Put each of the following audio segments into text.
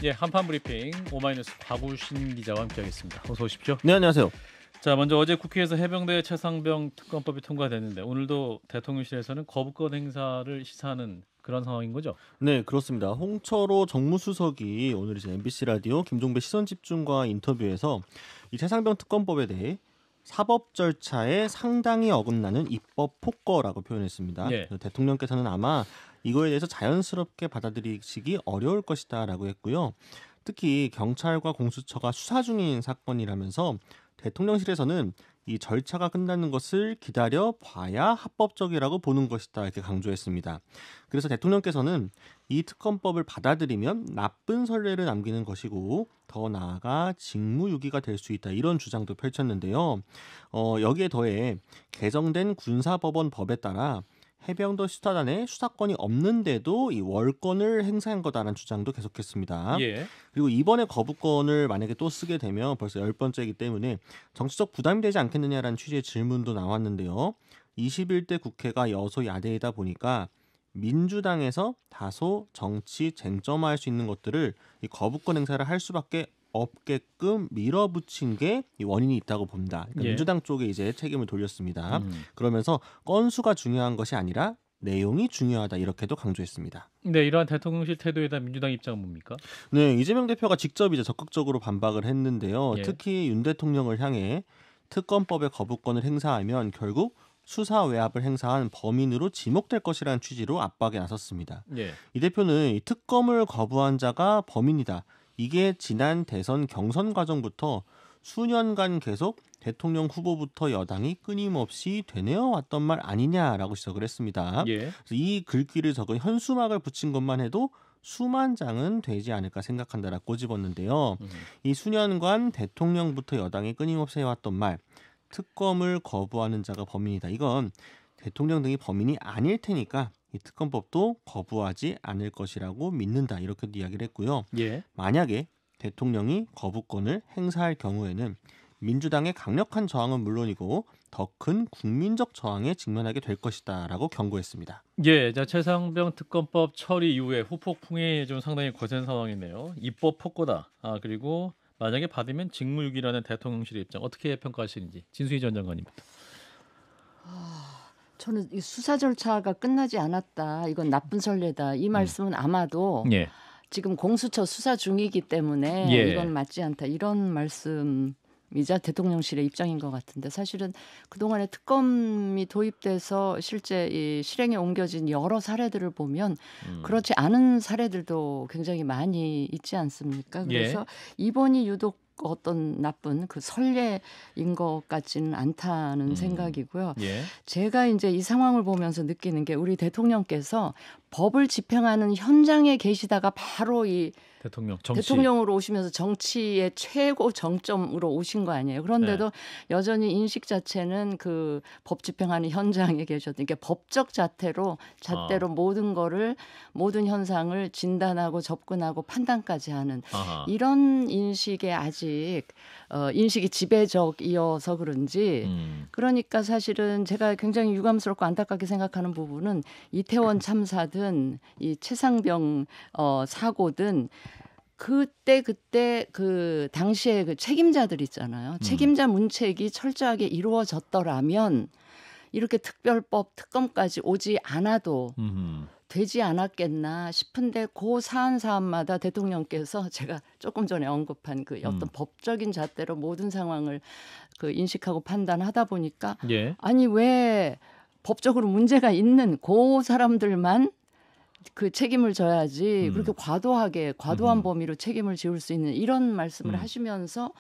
예, 한판 브리핑 오마이뉴스 박우신 기자와 함께하겠습니다. 어서 오십시오. 네, 안녕하세요. 자, 먼저 어제 국회에서 해병대 최상병 특검법이 통과됐는데 오늘도 대통령실에서는 거부권 행사를 시사하는 그런 상황인 거죠? 네, 그렇습니다. 홍철호 정무수석이 오늘 이제 MBC 라디오 김종배 시선집중과 인터뷰에서 이 최상병 특검법에 대해 사법 절차에 상당히 어긋나는 입법 폭거라고 표현했습니다. 예. 대통령께서는 아마 이거에 대해서 자연스럽게 받아들이시기 어려울 것이다라고 했고요. 특히 경찰과 공수처가 수사 중인 사건이라면서 대통령실에서는 이 절차가 끝나는 것을 기다려 봐야 합법적이라고 보는 것이다 이렇게 강조했습니다. 그래서 대통령께서는 이 특검법을 받아들이면 나쁜 선례를 남기는 것이고 더 나아가 직무유기가 될 수 있다 이런 주장도 펼쳤는데요. 여기에 더해 개정된 군사법원법에 따라 해병대 수사단에 수사권이 없는데도 이 월권을 행사한 거다라는 주장도 계속했습니다. 예. 그리고 이번에 거부권을 만약에 또 쓰게 되면 벌써 10번째이기 때문에 정치적 부담이 되지 않겠느냐라는 취지의 질문도 나왔는데요. 21대 국회가 여소야대이다 보니까 민주당에서 다소 정치 쟁점화할 수 있는 것들을 이 거부권 행사를 할 수밖에 없게끔 밀어붙인 게 이 원인이 있다고 봅니다. 그러니까 예. 민주당 쪽에 이제 책임을 돌렸습니다. 그러면서 건수가 중요한 것이 아니라 내용이 중요하다 이렇게도 강조했습니다. 네, 이러한 대통령실 태도에 대한 민주당 입장은 뭡니까? 네, 이재명 대표가 직접 이제 적극적으로 반박을 했는데요. 예. 특히 윤 대통령을 향해 특검법의 거부권을 행사하면 결국 수사 외압을 행사한 범인으로 지목될 것이라는 취지로 압박에 나섰습니다. 예. 이 대표는 이 특검을 거부한 자가 범인이다. 이게 지난 대선 경선 과정부터 수년간 계속 대통령 후보부터 여당이 끊임없이 되뇌어 왔던 말 아니냐라고 지적을 했습니다. 예. 그래서 이 글귀를 적은 현수막을 붙인 것만 해도 수만 장은 되지 않을까 생각한다라고 꼬집었는데요. 이 수년간 대통령부터 여당이 끊임없이 해왔던 말, 특검을 거부하는 자가 범인이다. 이건 대통령 등이 범인이 아닐 테니까 이 특검법도 거부하지 않을 것이라고 믿는다. 이렇게도 이야기를 했고요. 예. 만약에 대통령이 거부권을 행사할 경우에는 민주당의 강력한 저항은 물론이고 더 큰 국민적 저항에 직면하게 될 것이다라고 경고했습니다. 예, 자, 최상병 특검법 처리 이후에 후폭풍이 좀 상당히 거센 상황이네요. 입법 폭거다. 아, 그리고 만약에 받으면 직무유기라는 대통령실의 입장 어떻게 평가하시는지 진수희 전 장관님부터. 저는 이 수사 절차가 끝나지 않았다. 이건 나쁜 선례다. 이 말씀은 아마도 예. 지금 공수처 수사 중이기 때문에 예. 이건 맞지 않다. 이런 말씀이자 대통령실의 입장인 것 같은데 사실은 그동안에 특검이 도입돼서 실제 이 실행에 옮겨진 여러 사례들을 보면 그렇지 않은 사례들도 굉장히 많이 있지 않습니까? 그래서 이번이 유독 어떤 나쁜 그 선례인 것 같지는 않다는 생각이고요. 예. 제가 이제 이 상황을 보면서 느끼는 게 우리 대통령께서 법을 집행하는 현장에 계시다가 바로 이 대통령 정치. 대통령으로 오시면서 정치의 최고 정점으로 오신 거 아니에요. 그런데도 여전히 인식 자체는 그 법 집행하는 현장에 계셨던 그러니까 법적 잣대로 모든 현상을 진단하고 접근하고 판단까지 하는 아하. 이런 인식에 아직 인식이 지배적이어서 그런지 그러니까 사실은 제가 굉장히 유감스럽고 안타깝게 생각하는 부분은 이태원 참사든 이 최상병 사고든 그때 그 당시에 그 책임자들 있잖아요. 책임자 문책이 철저하게 이루어졌더라면 이렇게 특별법 특검까지 오지 않아도 되지 않았겠나 싶은데 그 사안마다 대통령께서 제가 조금 전에 언급한 그 어떤 법적인 잣대로 모든 상황을 그 인식하고 판단하다 보니까 예. 아니 왜 법적으로 문제가 있는 그 사람들만 그 책임을 져야지 그렇게 과도한 범위로 책임을 지울 수 있는 이런 말씀을 하시면서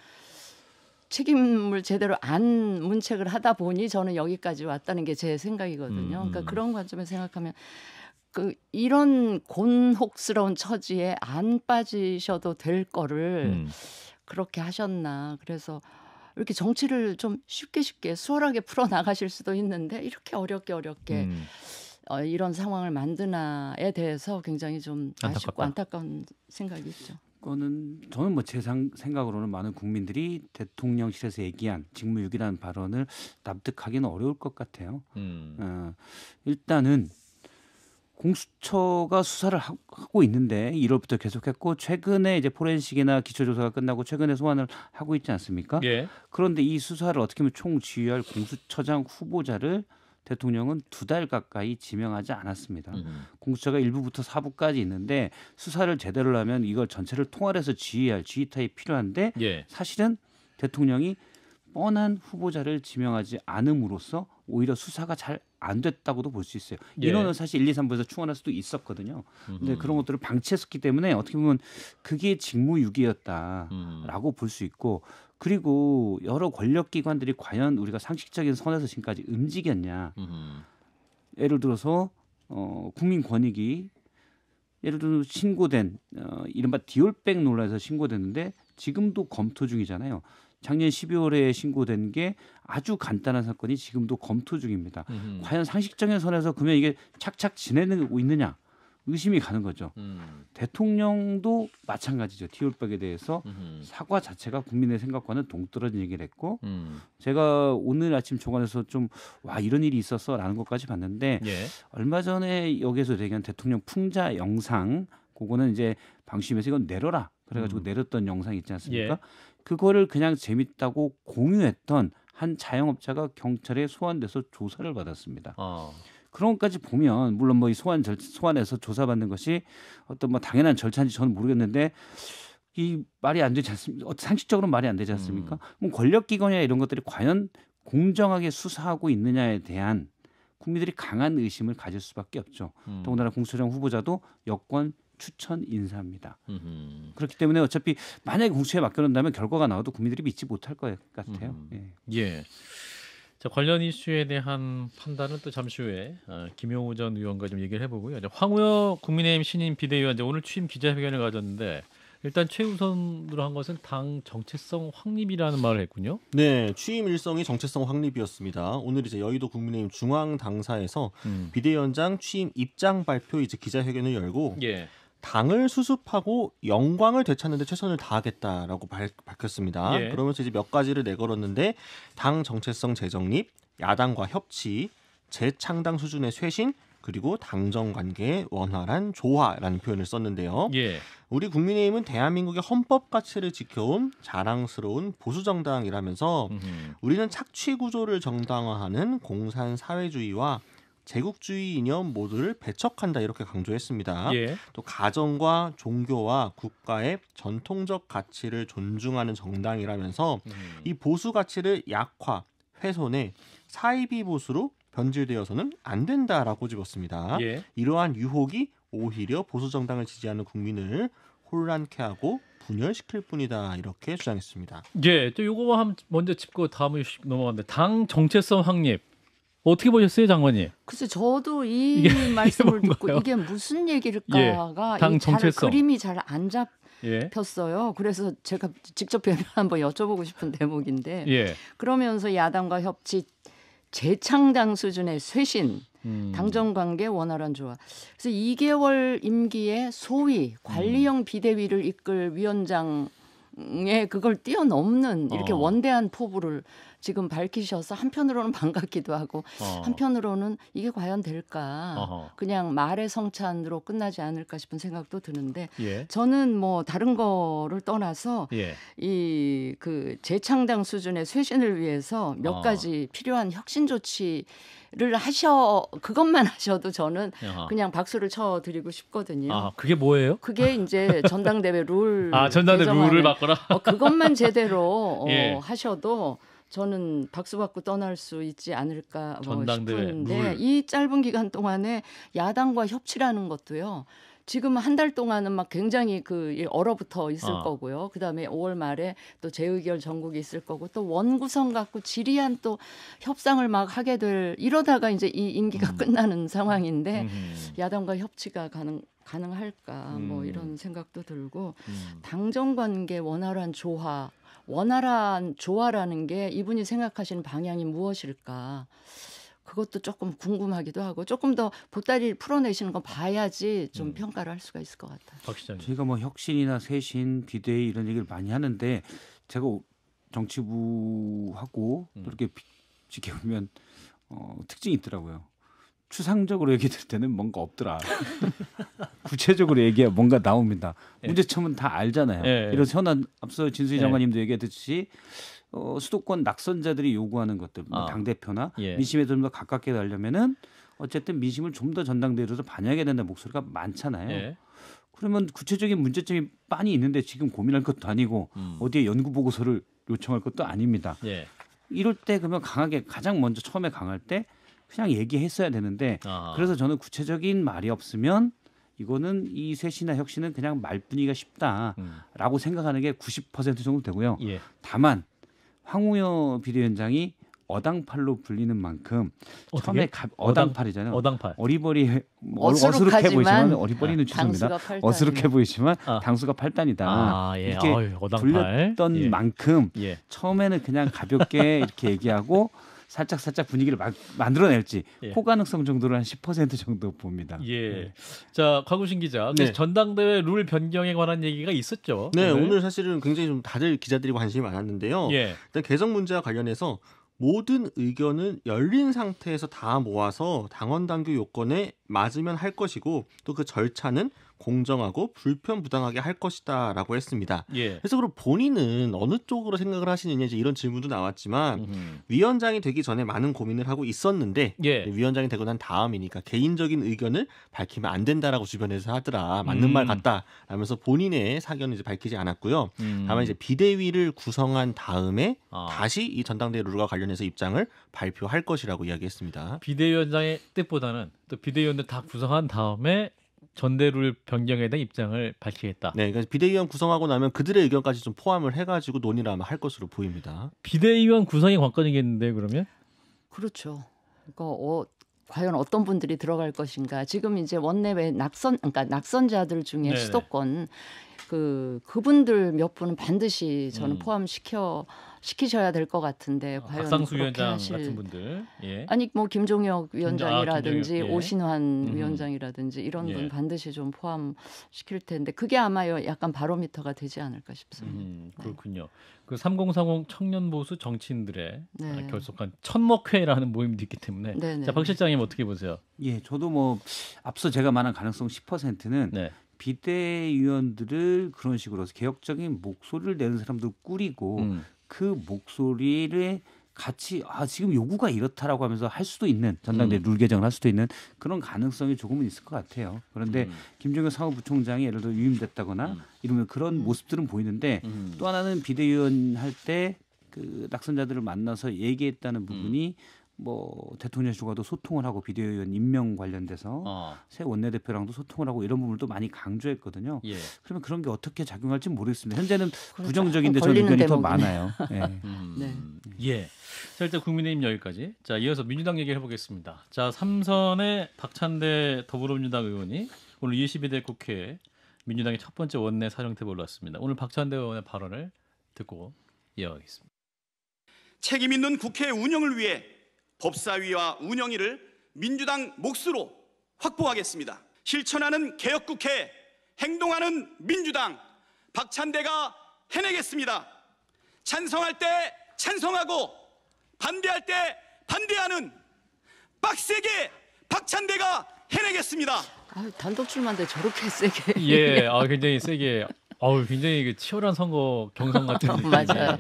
책임을 제대로 안 문책을 하다 보니 저는 여기까지 왔다는 게 제 생각이거든요. 그러니까 그런 관점에서 생각하면 그 이런 곤혹스러운 처지에 안 빠지셔도 될 거를 그렇게 하셨나. 그래서 이렇게 정치를 좀 쉽게 수월하게 풀어 나가실 수도 있는데 이렇게 어렵게 이런 상황을 만드나에 대해서 굉장히 좀 아쉽고 안타까운 생각이 있죠. 저는 뭐 제 생각으로는 많은 국민들이 대통령실에서 얘기한 직무유기라는 발언을 납득하기는 어려울 것 같아요. 일단은 공수처가 수사를 하고 있는데 1월부터 계속했고 최근에 이제 포렌식이나 기초조사가 끝나고 최근에 소환을 하고 있지 않습니까? 예. 그런데 이 수사를 어떻게 보면 총지휘할 공수처장 후보자를 대통령은 2달 가까이 지명하지 않았습니다. 공수처가 1부부터 4부까지 있는데 수사를 제대로 하면 이걸 전체를 통할해서 지휘할 지휘타입이 필요한데 예. 사실은 대통령이 뻔한 후보자를 지명하지 않음으로써 오히려 수사가 잘 안 됐다고도 볼 수 있어요. 예. 인원은 사실 1, 2, 3부에서 충원할 수도 있었거든요. 근데 그런 것들을 방치했었기 때문에 어떻게 보면 그게 직무유기였다라고 볼 수 있고 그리고 여러 권력기관들이 과연 우리가 상식적인 선에서 지금까지 움직였냐. 예를 들어서 국민권익위 예를 들어 신고된 이른바 디올백 논란에서 신고됐는데 지금도 검토 중이잖아요. 작년 12월에 신고된 게 아주 간단한 사건이 지금도 검토 중입니다. 과연 상식적인 선에서 그러면 이게 착착 지내고 있느냐 의심이 가는 거죠. 대통령도 마찬가지죠. 디올백에 대해서 사과 자체가 국민의 생각과는 동떨어진 얘기를 했고 제가 오늘 아침 조간에서 좀 와 이런 일이 있었어라는 것까지 봤는데 예. 얼마 전에 여기에서 얘기한 대통령 풍자 영상 그거는 이제 방심해서 이건 내려라 그래가지고 내렸던 영상 있지 않습니까? 예. 그거를 그냥 재밌다고 공유했던 한 자영업자가 경찰에 소환돼서 조사를 받았습니다. 그런 것까지 보면 물론 뭐 이 소환해서 조사받는 것이 어떤 뭐 당연한 절차인지 저는 모르겠는데 이 말이 안 되지 않습니까? 상식적으로 말이 안 되지 않습니까? 뭐 권력기관이나 이런 것들이 과연 공정하게 수사하고 있느냐에 대한 국민들이 강한 의심을 가질 수밖에 없죠. 더군다나 공수처장 후보자도 여권 추천 인사입니다. 그렇기 때문에 어차피 만약에 공수처에 맡겨놓는다면 결과가 나와도 국민들이 믿지 못할 것 같아요. 예. 예. 자, 관련 이슈에 대한 판단은 또 잠시 후에 김용우 전 의원과 좀 얘기를 해보고요. 이제 황우여 국민의힘 신임 비대위원 오늘 취임 기자회견을 가졌는데 일단 최우선으로 한 것은 당 정체성 확립이라는 말을 했군요. 네, 취임 일성이 정체성 확립이었습니다. 오늘 이제 여의도 국민의힘 중앙 당사에서 비대위원장 취임 입장 발표 이제 기자회견을 열고 예. 당을 수습하고 영광을 되찾는 데 최선을 다하겠다라고 밝혔습니다. 예. 그러면서 이제 몇 가지를 내걸었는데 당 정체성 재정립, 야당과 협치, 재창당 수준의 쇄신, 그리고 당정 관계의 원활한 조화라는 표현을 썼는데요. 예. 우리 국민의힘은 대한민국의 헌법 가치를 지켜온 자랑스러운 보수 정당이라면서 우리는 착취 구조를 정당화하는 공산 사회주의와 제국주의 이념 모두를 배척한다 이렇게 강조했습니다. 예. 또 가정과 종교와 국가의 전통적 가치를 존중하는 정당이라면서 이 보수 가치를 약화, 훼손해 사이비 보수로 변질되어서는 안 된다라고 집었습니다. 예. 이러한 유혹이 오히려 보수 정당을 지지하는 국민을 혼란케 하고 분열시킬 뿐이다 이렇게 주장했습니다. 예. 또 요거 한 먼저 짚고 다음으로 넘어갔는데 당 정체성 확립 어떻게 보셨어요, 장관님? 글쎄 저도 이 말씀을 이게 듣고 뭔가요? 이게 무슨 얘기일까가 당 이 정체성. 그림이 잘 안 예. 잡혔어요. 그래서 제가 직접 변을 한번 여쭤보고 싶은 대목인데 예. 그러면서 야당과 협치, 재창당 수준의 쇄신, 당정관계 원활한 조화. 그래서 2개월 임기에 소위 관리형 비대위를 이끌 위원장의 그걸 뛰어넘는 이렇게 원대한 포부를 지금 밝히셔서 한편으로는 반갑기도 하고 한편으로는 이게 과연 될까? 그냥 말의 성찬으로 끝나지 않을까 싶은 생각도 드는데 예. 저는 뭐 다른 거를 떠나서 예. 이 그 재창당 수준의 쇄신을 위해서 몇 가지 필요한 혁신 조치를 그것만 하셔도 저는 그냥 박수를 쳐드리고 싶거든요. 아, 그게 뭐예요? 그게 이제 전당대회 룰 전당대 룰을 바꿔라. 그것만 제대로 예. 하셔도 저는 박수 받고 떠날 수 있지 않을까 전당대회 싶은데 룰. 이 짧은 기간 동안에 야당과 협치라는 것도요. 지금 한 달 동안은 막 굉장히 얼어붙어 있을 거고요. 그다음에 5월 말에 또 재의결 전국이 있을 거고 또 원구성 갖고 지리한 또 협상을 막 하게 될 이러다가 이제 이 임기가 끝나는 상황인데 야당과 협치가 가능할까 뭐 이런 생각도 들고 당정관계 원활한 조화. 원활한 조화라는 게 이분이 생각하시는 방향이 무엇일까? 그것도 조금 궁금하기도 하고 조금 더 보따리를 풀어내시는 거 봐야지 좀 평가를 할 수가 있을 것 같아요. 박 시장님. 저희가 뭐 혁신이나 쇄신, 비대위 이런 얘기를 많이 하는데 제가 정치부하고 이렇게 지켜보면 특징이 있더라고요. 추상적으로 얘기 들 때는 뭔가 없더라. 구체적으로 얘기해 뭔가 나옵니다. 예. 문제점은 다 알잖아요. 예. 이래서 현안 앞서 진수희 예. 장관님도 얘기했듯이 수도권 낙선자들이 요구하는 것들, 당 대표나 예. 민심에 좀 더 가깝게 가려면은 어쨌든 민심을 좀 더 전당대회로서 반영해야 된다는 목소리가 많잖아요. 예. 그러면 구체적인 문제점이 빤히 있는데 지금 고민할 것도 아니고 어디에 연구 보고서를 요청할 것도 아닙니다. 예. 이럴 때 그러면 강하게 가장 먼저 처음에 강할 때 그냥 얘기했어야 되는데 그래서 저는 구체적인 말이 없으면 이거는 이 쇄신이나 혁신은 그냥 말뿐이가 쉽다라고 생각하는 게 90% 정도 되고요. 예. 다만 황우여 비대위원장이 어당팔로 불리는 만큼 처음에 어당팔이잖아요. 어당팔. 어리버리 어수룩하지만 어수룩해 보이지만 어리버리는 죄송합니다. 당수가 8단이면. 어수룩해 보이지만 당수가 8단이다. 예. 이렇게 어당팔. 불렸던 예. 만큼 예. 처음에는 그냥 가볍게 이렇게 얘기하고 살짝 분위기를 만들어낼지 예. 호가능성 정도를 한 10% 정도 봅니다. 예. 자, 곽우신 기자. 그래서 네. 전당대회 룰 변경에 관한 얘기가 있었죠. 네, 오늘 사실은 굉장히 좀 다들 기자들이 관심이 많았는데요. 예. 일단 개정 문제와 관련해서 모든 의견은 열린 상태에서 다 모아서 당원 당규 요건에 맞으면 할 것이고 또 그 절차는 공정하고 불편부당하게 할 것이다라고 했습니다. 예. 그래서 그럼 본인은 어느 쪽으로 생각을 하시느냐 이제 이런 질문도 나왔지만 위원장이 되기 전에 많은 고민을 하고 있었는데 예. 위원장이 되고 난 다음이니까 개인적인 의견을 밝히면 안 된다라고 주변에서 하더라. 맞는 말 같다 라면서 본인의 사견을 이제 밝히지 않았고요. 다만 이제 비대위를 구성한 다음에 다시 이 전당대회 룰과 관련해서 입장을 발표할 것이라고 이야기했습니다. 비대위원장의 뜻보다는 또 비대위원들 다 구성한 다음에 전대룰 변경에 대한 입장을 밝히겠다. 네, 그러니까 비대위원 구성하고 나면 그들의 의견까지 좀 포함을 해가지고 논의를 아마 할 것으로 보입니다. 비대위원 구성이 관건이겠는데 그러면? 그렇죠. 그러니까 과연 어떤 분들이 들어갈 것인가. 지금 이제 원내외 그러니까 낙선자들 중에 네네. 수도권 그분들 몇 분은 반드시 저는 포함시키셔야 될 것 같은데 과연 박상수 그렇게 위원장 하실... 같은 분들. 예. 아니 뭐 김종혁 위원장이라든지 김종혁, 예. 오신환 위원장이라든지 이런 분 예. 반드시 좀 포함시킬 텐데 그게 아마 약간 바로미터가 되지 않을까 싶습니다. 그렇군요. 그 3030 청년 보수 정치인들의 네. 결속한 천목회라는 모임도 있기 때문에 네네. 자, 박 실장님 어떻게 보세요? 예, 저도 뭐 앞서 제가 말한 가능성 10%는 네. 비대위원들을 그런 식으로 해서 개혁적인 목소리를 내는 사람들 꾸리고 그 목소리를 같이 지금 요구가 이렇다라고 하면서 할 수도 있는 전당대회 룰 개정을 할 수도 있는 그런 가능성이 조금은 있을 것 같아요. 그런데 김종혁 사무부총장이 예를 들어 유임됐다거나 이러면 그런 모습들은 보이는데 또 하나는 비대위원 할 때 그 낙선자들을 만나서 얘기했다는 부분이 뭐 대통령실과도 소통을 하고 비대위원 임명 관련돼서 새 원내대표랑도 소통을 하고 이런 부분도 많이 강조했거든요. 예. 그러면 그런 게 어떻게 작용할지 모르겠습니다. 현재는 그렇죠. 부정적인데 저는 걸리는 의견이 더 대목이네. 많아요. 예. 네. 예. 자, 일단 국민의힘 여기까지. 자, 이어서 민주당 얘기를 해보겠습니다. 자, 3선의 박찬대 더불어민주당 의원이 오늘 22대 국회에 민주당의 첫 번째 원내 사령탑에 올랐습니다. 오늘 박찬대 의원의 발언을 듣고 이어가겠습니다. 책임 있는 국회 운영을 위해 법사위와 운영위를 민주당 몫으로 확보하겠습니다. 실천하는 개혁국회, 행동하는 민주당, 박찬대가 해내겠습니다. 찬성할 때 찬성하고 반대할 때 반대하는 빡세게 박찬대가 해내겠습니다. 단독 출마인데 저렇게 세게. 예, 굉장히 세게. 굉장히 그 치열한 선거 경선 같은 느낌이. 맞아요.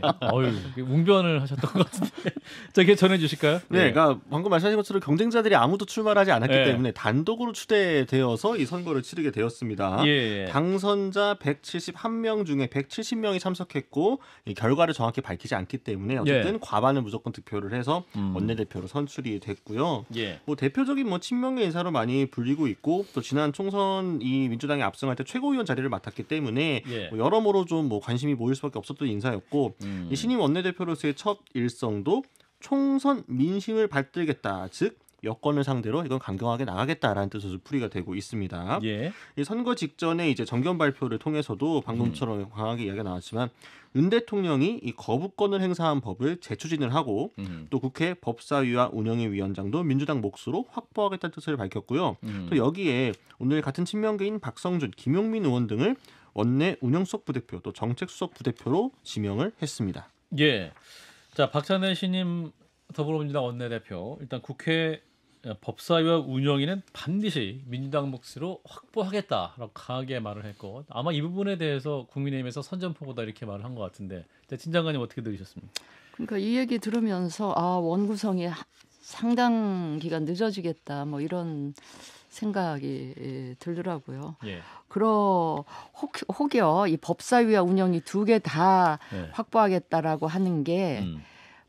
웅변을 하셨던 것 같은데. 자, 이게 전해 주실까요? 네, 그러니까 방금 말씀하신 것처럼 경쟁자들이 아무도 출마를 하지 않았기 예. 때문에 단독으로 추대되어서 이 선거를 치르게 되었습니다. 예. 당선자 171명 중에 170명이 참석했고 이 결과를 정확히 밝히지 않기 때문에 어쨌든 예. 과반을 무조건 득표를 해서 원내대표로 선출이 됐고요. 예. 뭐 대표적인 친명계 인사로 많이 불리고 있고 또 지난 총선 이 민주당이 압승할 때 최고위원 자리를 맡았기 때문에 예. 여러모로 좀 관심이 모일 수밖에 없었던 인사였고 이 신임 원내대표로서의 첫 일성도 총선 민심을 받들겠다, 즉 여권을 상대로 이건 강경하게 나가겠다라는 뜻으로 풀이가 되고 있습니다. 예. 이 선거 직전에 이제 정견 발표를 통해서도 방금처럼 강하게 이야기가 나왔지만 윤 대통령이 이 거부권을 행사한 법을 재추진을 하고 또 국회 법사위와 운영위 위원장도 민주당 몫으로 확보하겠다는 뜻을 밝혔고요. 또 여기에 오늘 같은 친명계인 박성준, 김용민 의원 등을 원내 운영수석 부대표 또 정책수석 부대표로 지명을 했습니다. 예. 자, 박찬대 신임 더불어민주당 원내대표 일단 국회 법사위와 운영위는 반드시 민주당 몫으로 확보하겠다라고 강하게 말을 했고 아마 이 부분에 대해서 국민의힘에서 선전포고다 이렇게 말을 한 것 같은데 진 장관님 어떻게 들으셨습니까? 그러니까 이 얘기 들으면서 원구성이 상당 기간 늦어지겠다 뭐 이런 생각이 들더라고요. 예. 혹여 이 법사위와 운영이 두 개 다 예. 확보하겠다라고 하는 게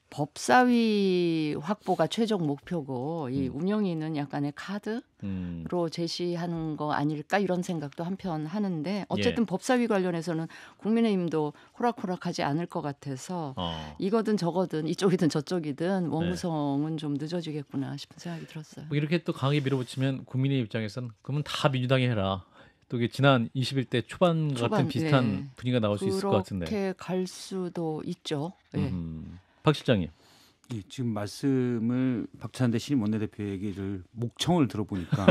법사위 확보가 최종 목표고 이 운영위는 약간의 카드로 제시하는 거 아닐까 이런 생각도 한편 하는데 어쨌든 법사위 관련해서는 국민의힘도 호락호락하지 않을 것 같아서 이거든 저거든 이쪽이든 저쪽이든 원구성은 좀 늦어지겠구나 싶은 생각이 들었어요. 뭐 이렇게 또 강하게 밀어붙이면 국민의 입장에서는 그러면 다 민주당이 해라. 또 이게 지난 21대 초반 같은 비슷한 분위기가 나올 수 있을 것 같은데. 그렇게 갈 수도 있죠. 예. 박 실장님. 예, 지금 말씀을 박찬대 신임 원내대표 얘기를 목청을 들어보니까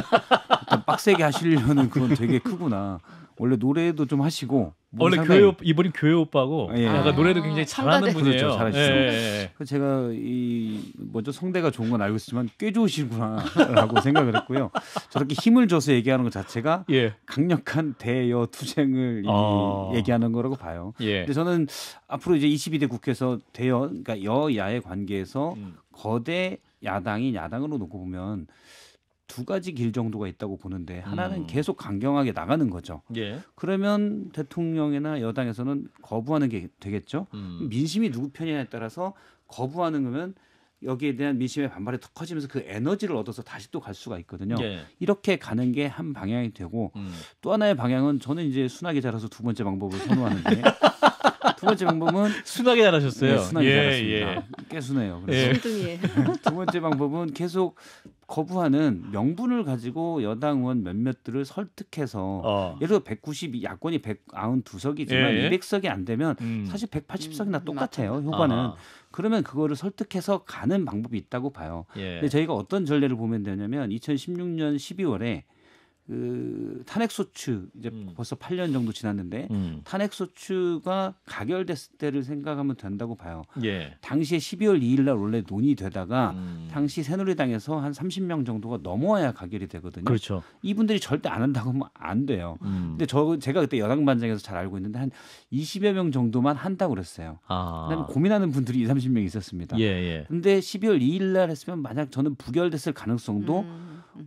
일단 빡세게 하시려는 그건 되게 크구나. 원래 노래도 좀 하시고 원래 이분이 교회 오빠고 약간 노래도 굉장히 잘하는 분이에요. 그렇죠, 잘하시죠. 예. 그래서 제가 먼저 성대가 좋은 건 알고 있지만 꽤 좋으시구나라고 생각을 했고요. 저렇게 힘을 줘서 얘기하는 것 자체가 강력한 대여 투쟁을 얘기하는 거라고 봐요. 근데 저는 앞으로 이제 22대 국회에서 그러니까 여야의 관계에서 거대 야당이 야당으로 놓고 보면 두 가지 길 정도가 있다고 보는데 하나는 계속 강경하게 나가는 거죠. 그러면 대통령이나 여당에서는 거부하는 게 되겠죠. 민심이 누구 편이냐에 따라서 거부하는 거면 여기에 대한 민심의 반발이 더 커지면서 그 에너지를 얻어서 다시 또 갈 수가 있거든요. 이렇게 가는 게 한 방향이 되고 또 하나의 방향은 저는 이제 순하게 자라서 두 번째 방법을 선호하는데 두 번째 방법은 순하게 잘하셨어요. 네, 순하게 잘하셨습니다. 꽤 순해요. 그래서 두 번째 방법은 계속 거부하는 명분을 가지고 여당 의원 몇몇들을 설득해서 예를 들어 192 야권이 192석이지만 200석이 안 되면 사실 180석이나 똑같아요. 효과는. 그러면 그거를 설득해서 가는 방법이 있다고 봐요. 근데 저희가 어떤 전례를 보면 되냐면 2016년 12월에 그 탄핵소추 이제 벌써 8년 정도 지났는데 탄핵소추가 가결됐을 때를 생각하면 된다고 봐요. 당시에 12월 2일 날 원래 논의되다가 당시 새누리당에서 한 30명 정도가 넘어야 가결이 되거든요. 그렇죠. 이분들이 절대 안 한다고 하면 안 돼요. 근데 제가 그때 여당반장에서 잘 알고 있는데 한 20여 명 정도만 한다고 그랬어요. 그다음에 고민하는 분들이 20, 30명 있었습니다. 근데 12월 2일 날 했으면 만약 저는 부결됐을 가능성도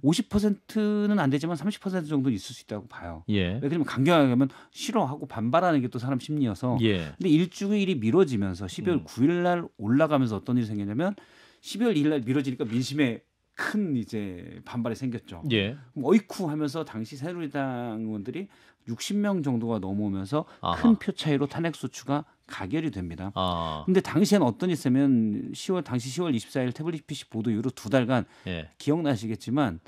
50%는 안 되지만 30% 정도는 있을 수 있다고 봐요. 왜 그러면 강경하게 하면 싫어하고 반발하는 게 또 사람 심리여서. 근데 일주일이 미뤄지면서 12월 9일 날 올라가면서 어떤 일이 생겼냐면 12월 2일 날 미뤄지니까 민심에 큰 이제 반발이 생겼죠. 그럼 어이쿠 하면서 당시 새누리당 의원들이 60명 정도가 넘어오면서 큰 표 차이로 탄핵소추가 가결이 됩니다. 근데 당시에는 어떤 일이 있으면 당시 10월 24일 태블릿 PC 보도 이후로 두 달간 기억나시겠지만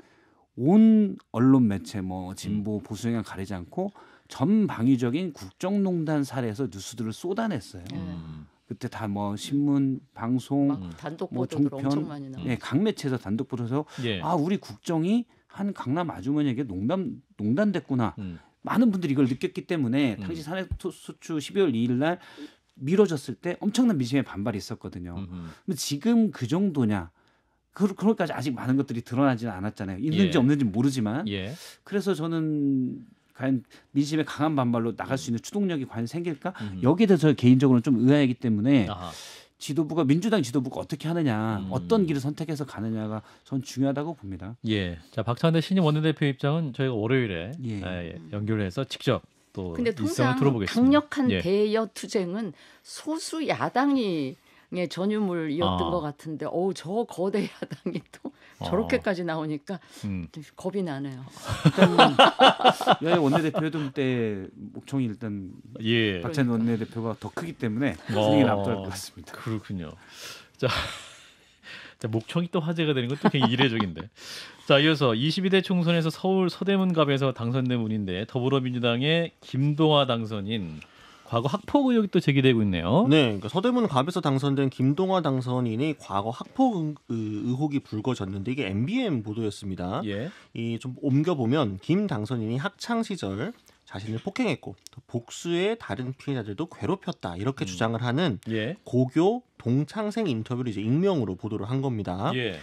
온 언론 매체 뭐 진보 보수 영향 가리지 않고 전방위적인 국정농단 사례에서 뉴스들을 쏟아냈어요. 그때 다 뭐 신문, 방송, 단독 뭐 보도들 종편, 엄청 많이 나와요. 각 매체에서 단독 보도해서 우리 국정이 한 강남 아주머니에게 농단됐구나. 많은 분들이 이걸 느꼈기 때문에 당시 탄핵소추 12월 2일 날 미뤄졌을 때 엄청난 민심의 반발이 있었거든요. 근데 지금 그 정도냐? 그럴까지 아직 많은 것들이 드러나지는 않았잖아요. 있는지 없는지 모르지만. 그래서 저는 과연 민심의 강한 반발로 나갈 수 있는 추동력이 과연 생길까? 여기에 대해서 저 개인적으로는 좀 의아하기 때문에 민주당 지도부가 어떻게 하느냐, 어떤 길을 선택해서 가느냐가 전 중요하다고 봅니다. 자, 박찬대 신임 원내대표 입장은 저희가 월요일에 연결해서 직접 또 근데 통상 들어보겠습니다. 강력한 대여 투쟁은 소수 야당이 전유물이었던 것 같은데, 저 거대 야당이 또 저렇게까지 나오니까 겁이 나네요. 일단 여야 원내대표 회동 때 목청이 일단 박찬대 원내대표가 더 크기 때문에 분위기는 앞서갈 것 같습니다. 그렇군요. 자, 목청이 또 화제가 되는 것도 굉장히 이례적인데. 자, 이어서 22대 총선에서 서울 서대문갑에서 당선된 분인데 더불어민주당의 김동화 당선인 과거 학폭 의혹이 또 제기되고 있네요. 네, 그러니까 서대문갑에서 당선된 김동화 당선인이 과거 학폭 의혹이 불거졌는데 이게 MBN 보도였습니다. 이 좀 옮겨 보면 김 당선인이 학창 시절 자신을 폭행했고 또 복수의 다른 피해자들도 괴롭혔다 이렇게 주장을 하는 예. 고교 동창생 인터뷰를 이제 익명으로 보도를 한 겁니다. 예.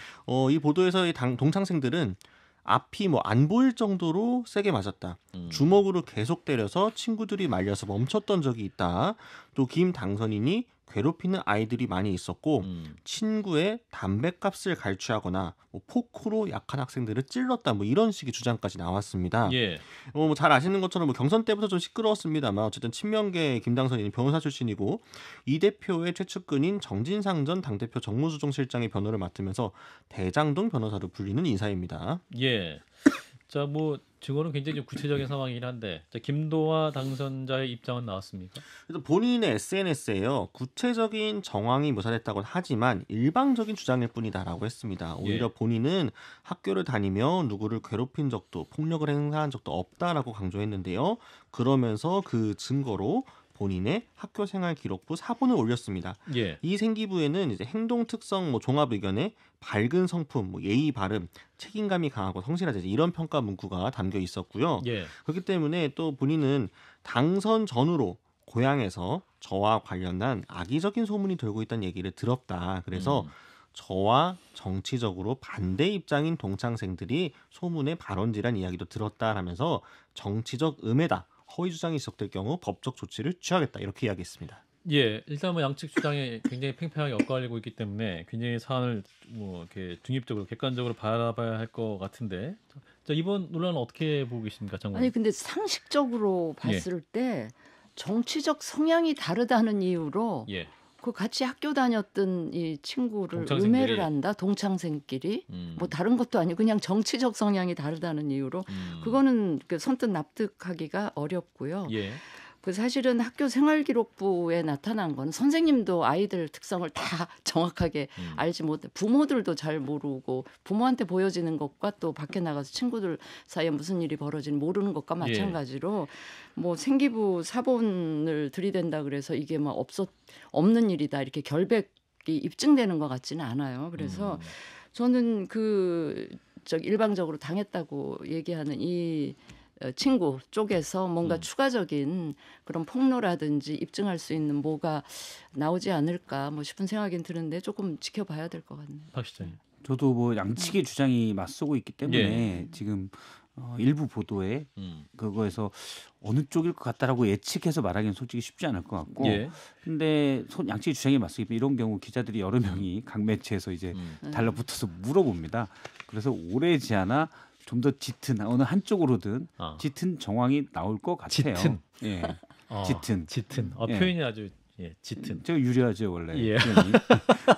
이 보도에서 이 동창생들은 앞이 뭐 안 보일 정도로 세게 맞았다. 주먹으로 계속 때려서 친구들이 말려서 멈췄던 적이 있다. 또 김 당선인이 괴롭히는 아이들이 많이 있었고 친구의 담뱃값을 갈취하거나 뭐 포크로 약한 학생들을 찔렀다. 뭐 이런 식의 주장까지 나왔습니다. 예. 뭐 잘 아시는 것처럼 뭐 경선 때부터 좀 시끄러웠습니다만 어쨌든 친명계 김 당선인은 변호사 출신이고 이 대표의 최측근인 정진상 전 당대표 정무수정실장의 변호를 맡으면서 대장동 변호사로 불리는 인사입니다. 예. 자, 뭐 증거는 굉장히 좀 구체적인 상황이긴 한데, 자, 김도화 당선자의 입장은 나왔습니까? 그래서 본인의 SNS에요. 구체적인 정황이 묘사됐다고 하지만 일방적인 주장일 뿐이다라고 했습니다. 오히려 예. 본인은 학교를 다니며 누구를 괴롭힌 적도 폭력을 행사한 적도 없다라고 강조했는데요. 그러면서 그 증거로 본인의 학교 생활 기록부 사본을 올렸습니다. 예. 이 생기부에는 이제 행동 특성 종합 의견에 밝은 성품, 예의 발음, 책임감이 강하고 성실하지 이런 평가 문구가 담겨 있었고요. 예. 그렇기 때문에 또 본인은 당선 전후로 고향에서 저와 관련한 악의적인 소문이 돌고 있다는 얘기를 들었다. 그래서 저와 정치적으로 반대 입장인 동창생들이 소문에 발언질한 이야기도 들었다라면서 정치적 음해다. 허위 주장이 지적될 경우 법적 조치를 취하겠다 이렇게 이야기했습니다. 예, 일단 뭐 양측 주장이 굉장히 팽팽하게 엇갈리고 있기 때문에 굉장히 사안을 뭐 이렇게 중립적으로 객관적으로 바라봐야 할 것 같은데, 자, 이번 논란은 어떻게 보고 계십니까, 장관님? 아니 근데 상식적으로 봤을 때 정치적 성향이 다르다는 이유로 예. 그 같이 학교 다녔던 이 친구를 동창생들이. 음해를 한다. 동창생끼리 뭐 다른 것도 아니고 그냥 정치적 성향이 다르다는 이유로 그거는 그 선뜻 납득하기가 어렵고요. 예. 그 사실은 학교 생활기록부에 나타난 건 선생님도 아이들 특성을 다 정확하게 알지 못해 부모들도 잘 모르고 부모한테 보여지는 것과 또 밖에 나가서 친구들 사이에 무슨 일이 벌어지는 모르는 것과 마찬가지로 뭐 생기부 사본을 들이댄다 그래서 이게 막 없는 일이다 이렇게 결백이 입증되는 것 같지는 않아요. 그래서 저는 일방적으로 당했다고 얘기하는 이 친구 쪽에서 뭔가 추가적인 그런 폭로라든지 입증할 수 있는 뭐가 나오지 않을까 뭐 싶은 생각이 드는데 조금 지켜봐야 될 것 같네요. 박 시장님. 저도 뭐 양측의 주장이 맞서고 있기 때문에 지금 일부 보도에 그거에서 어느 쪽일 것 같다라고 예측해서 말하기는 솔직히 쉽지 않을 것 같고, 근데 양측의 주장이 맞서기 때문에 이런 경우 기자들이 여러 명이 각 매체에서 이제 달라붙어서 물어봅니다. 그래서 오래지 않아 좀 더 짙은 어느 한쪽으로든 짙은 정황이 나올 것 같아요. 짙은. 예. 짙은. 예. 표현이 아주 짙은. 제가 유리하죠 원래. 예. 표현이.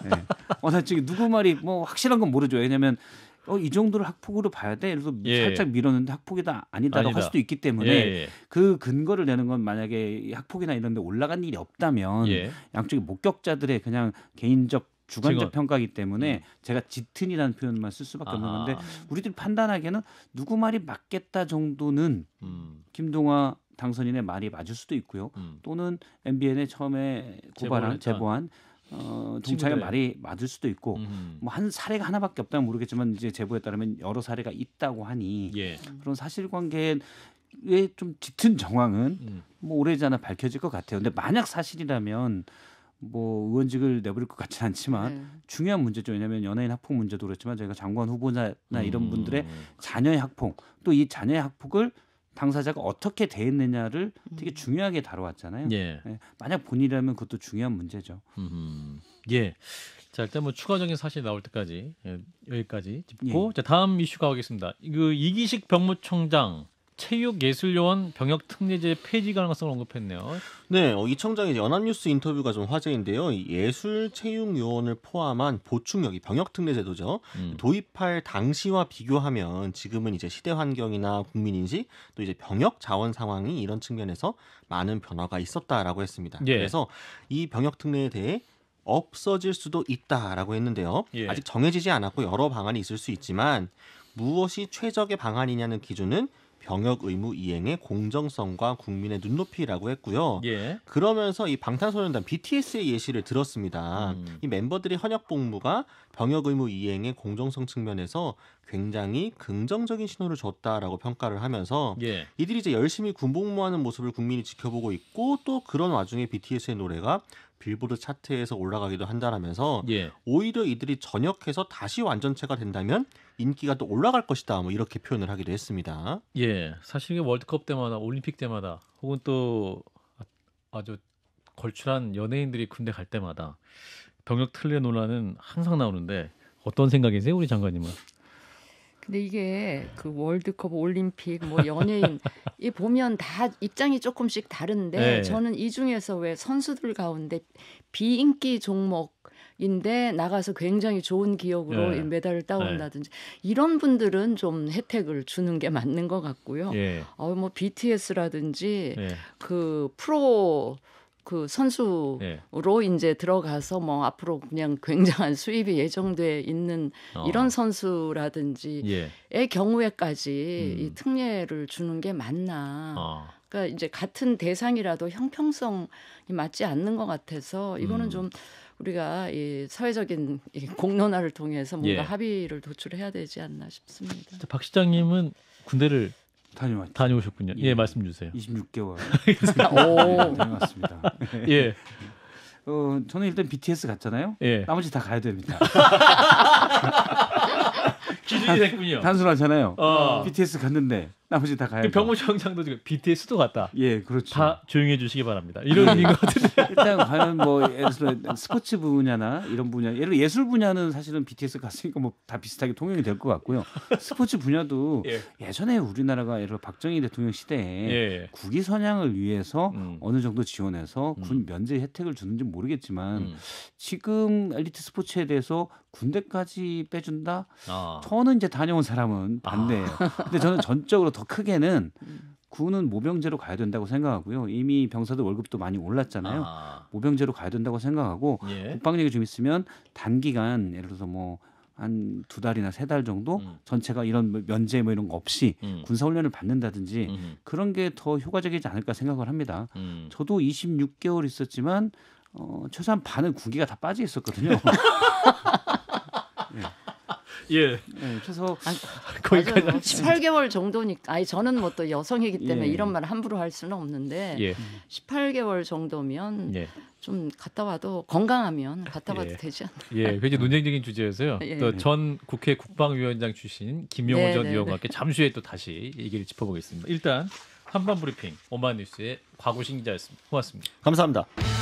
예. 나 지금 누구 말이 뭐 확실한 건 모르죠. 왜냐하면 이 정도를 학폭으로 봐야 돼. 그래서 살짝 밀었는데 학폭이다 아니다라고 할 수도 있기 때문에 그 근거를 내는 건 만약에 학폭이나 이런 데 올라간 일이 없다면 양쪽의 목격자들의 그냥 개인적 주관적 평가이기 때문에 제가 짙은이라는 표현만 쓸 수밖에 없는 건데 우리들이 판단하기에는 누구 말이 맞겠다 정도는 김동화 당선인의 말이 맞을 수도 있고요. 또는 MBN의 처음에 제보한 동창의 말이 맞을 수도 있고 뭐 한 사례가 하나밖에 없다면 모르겠지만 이제 제보에 따르면 여러 사례가 있다고 하니 그런 사실관계에 좀 짙은 정황은 뭐 오래지 않아 밝혀질 것 같아요. 근데 만약 사실이라면 뭐 의원직을 내버릴 것 같지는 않지만 중요한 문제죠. 왜냐하면 연예인 학폭 문제도 그렇지만 저희가 장관 후보자나 이런 분들의 자녀의 학폭 또 이 자녀의 학폭을 당사자가 어떻게 대했느냐를 되게 중요하게 다뤄왔잖아요. 만약 본인이라면 그것도 중요한 문제죠. 예. 자, 일단 뭐 추가적인 사실이 나올 때까지 여기까지 짚고 자, 다음 이슈 가보겠습니다. 그 이기식 병무청장 체육예술요원 병역특례제 폐지 가능성을 언급했네요. 네, 이 청장의 연합뉴스 인터뷰가 좀 화제인데요. 예술체육요원을 포함한 보충력이 병역특례제도죠. 도입할 당시와 비교하면 지금은 이제 시대 환경이나 국민인식 또 이제 병역 자원 상황이 이런 측면에서 많은 변화가 있었다라고 했습니다. 그래서 이 병역특례에 대해 없어질 수도 있다라고 했는데요. 아직 정해지지 않았고 여러 방안이 있을 수 있지만 무엇이 최적의 방안이냐는 기준은 병역 의무 이행의 공정성과 국민의 눈높이라고 했고요. 예. 그러면서 이 방탄소년단 BTS의 예시를 들었습니다. 이 멤버들의 현역 복무가 병역 의무 이행의 공정성 측면에서 굉장히 긍정적인 신호를 줬다라고 평가를 하면서 예. 이들이 이제 열심히 군복무하는 모습을 국민이 지켜보고 있고 또 그런 와중에 BTS의 노래가 빌보드 차트에서 올라가기도 한다라면서 예. 오히려 이들이 전역해서 다시 완전체가 된다면 인기가 또 올라갈 것이다. 뭐 이렇게 표현을 하기도 했습니다. 예. 사실 이게 월드컵 때마다 올림픽 때마다 혹은 또 아주 걸출한 연예인들이 군대 갈 때마다 병역 특례 논란은 항상 나오는데 어떤 생각이세요, 우리 장관님은? 근데 이게 그 월드컵, 올림픽, 뭐 연예인 이 보면 다 입장이 조금씩 다른데 네. 저는 이 중에서 왜 선수들 가운데 비인기 종목인데 나가서 굉장히 좋은 기억으로 네. 이 메달을 따온다든지 이런 분들은 좀 혜택을 주는 게 맞는 것 같고요. 예. 뭐 BTS라든지 예. 그 프로 그 선수로 예. 이제 들어가서 뭐 앞으로 그냥 굉장한 수입이 예정돼 있는 이런 선수라든지의 예. 경우에까지 이 특례를 주는 게 맞나? 그러니까 이제 같은 대상이라도 형평성이 맞지 않는 것 같아서 이거는 좀 우리가 이 사회적인 이 공론화를 통해서 뭔가 예. 합의를 도출해야 되지 않나 싶습니다. 자, 박 시장님은 군대를 다녀왔죠. 다녀오셨군요. 예, 예. 말씀 주세요. 26개월 오. 다녀왔습니다. 예. 저는 일단 BTS 갔잖아요. 예. 나머지 다 가야 됩니다. 기준이 됐군요. 단순하잖아요. 어. BTS 갔는데 나머지 다 가야 그 돼. 병무청장도 지금 BTS도 갔다. 예, 그렇죠. 다 조용해 주시기 바랍니다. 이런 의미인 것 같은데. 일단 과연 뭐 예를 들어 스포츠 분야나 이런 분야, 예를 들어 예술 분야는 사실은 BTS 갔으니까 뭐 다 비슷하게 통용이 될 것 같고요. 스포츠 분야도 예. 예전에 우리나라가 예를 들어 박정희 대통령 시대에 예. 국위 선양을 위해서 음. 어느 정도 지원해서 군 면제 혜택을 주는지 모르겠지만 지금 엘리트 스포츠에 대해서 군대까지 빼준다? 저는 이제 다녀온 사람은 반대예요. 근데 저는 전적으로 더 크게는 군은 모병제로 가야 된다고 생각하고요. 이미 병사들 월급도 많이 올랐잖아요. 모병제로 가야 된다고 생각하고 예. 국방력이 좀 있으면 단기간 예를 들어서 뭐 한 2달이나 3달 정도 전체가 이런 면제 뭐 이런 거 없이 군사훈련을 받는다든지 그런 게 더 효과적이지 않을까 생각을 합니다. 저도 26개월 있었지만 최소한 반은 군기가 다 빠져 있었거든요. 예. 네, 최소 거기까지. 맞아요. 18개월 정도니까. 아니 저는 뭐 또 여성이기 때문에 예. 이런 말 함부로 할 수는 없는데 예. 18개월 정도면 예. 좀 갔다 와도 건강하면 갔다 와도 예. 되지 않나. 예, 굉장히 논쟁적인 주제여서요. 예. 또 전 국회 국방위원장 출신 김용호 네, 전 네, 의원과 네. 함께 잠시 후에 또 다시 얘기를 짚어보겠습니다. 일단 한반 브리핑 오마이뉴스의 곽우신 기자였습니다. 고맙습니다. 감사합니다.